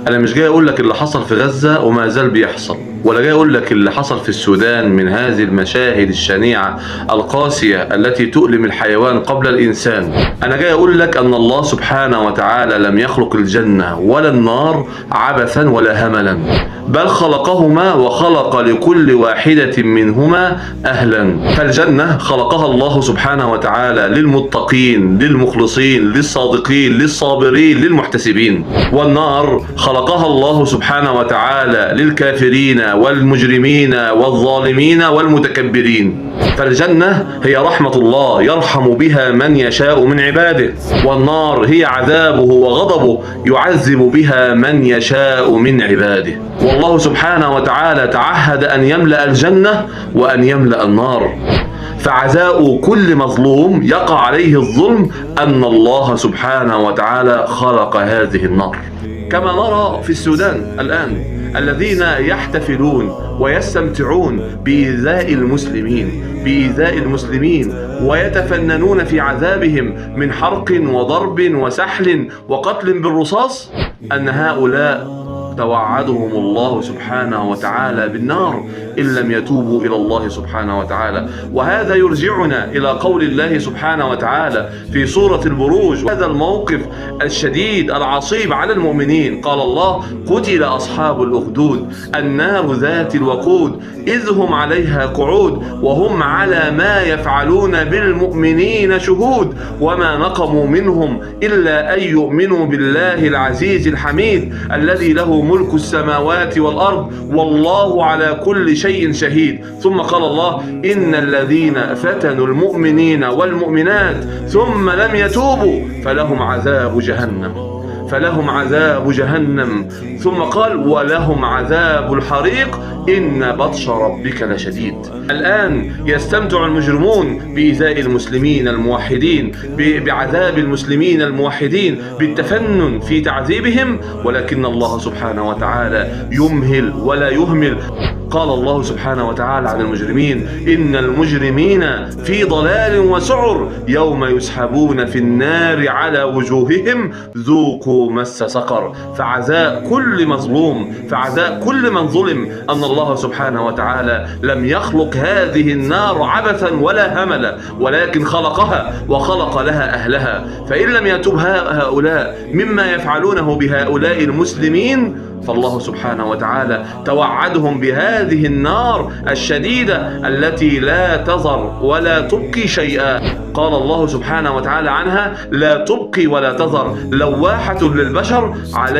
انا مش جاي اقول لك اللي حصل في غزة وما زال بيحصل، ولا جاي اقول لك اللي حصل في السودان من هذه المشاهد الشنيعة القاسية التي تؤلم الحيوان قبل الانسان. انا جاي اقول لك ان الله سبحانه وتعالى لم يخلق الجنة ولا النار عبثا ولا هملا، بل خلقهما وخلق لكل واحدة منهما أهلا. فالجنة خلقها الله سبحانه وتعالى للمتقين للمخلصين للصادقين للصابرين للمحتسبين، والنار خلقها الله سبحانه وتعالى للكافرين والمجرمين والظالمين والمتكبرين. فالجنة هي رحمة الله يرحم بها من يشاء من عباده، والنار هي عذابه وغضبه يعذب بها من يشاء من عباده. والله سبحانه وتعالى تعهد أن يملأ الجنة وأن يملأ النار، فعزاء كل مظلوم يقع عليه الظلم أن الله سبحانه وتعالى خلق هذه النار. كما نرى في السودان الآن الذين يحتفلون ويستمتعون بإيذاء المسلمين ويتفننون في عذابهم من حرق وضرب وسحل وقتل بالرصاص، أن هؤلاء توعدهم الله سبحانه وتعالى بالنار إن لم يتوبوا إلى الله سبحانه وتعالى. وهذا يرجعنا إلى قول الله سبحانه وتعالى في سورة البروج، هذا الموقف الشديد العصيب على المؤمنين. قال الله: قتل أصحاب الأخدود النار ذات الوقود إذ هم عليها قعود وهم على ما يفعلون بالمؤمنين شهود وما نقموا منهم إلا أن يؤمنوا بالله العزيز الحميد الذي له ملك السماوات والأرض والله على كل شيء شهيد. ثم قال الله: إن الذين فتنوا المؤمنين والمؤمنات ثم لم يتوبوا فلهم عذاب جهنم ثم قال: ولهم عذاب الحريق إن بطش ربك لشديد. الآن يستمتع المجرمون بإيذاء المسلمين الموحدين، بعذاب المسلمين الموحدين، بالتفنن في تعذيبهم، ولكن الله سبحانه وتعالى يمهل ولا يهمل. قال الله سبحانه وتعالى عن المجرمين: إن المجرمين في ضلال وسعر يوم يسحبون في النار على وجوههم ذوقوا مس سقر. فعزاء كل مظلوم، فعزاء كل من ظلم، أن الله سبحانه وتعالى لم يخلق هذه النار عبثا ولا هملا، ولكن خلقها وخلق لها أهلها. فإن لم يتب هؤلاء مما يفعلونه بهؤلاء المسلمين، فالله سبحانه وتعالى توعدهم بهذه النار الشديدة التي لا تذر ولا تبقي شيئا. قال الله سبحانه وتعالى عنها: لا تبقي ولا تذر لواحة للبشر عليه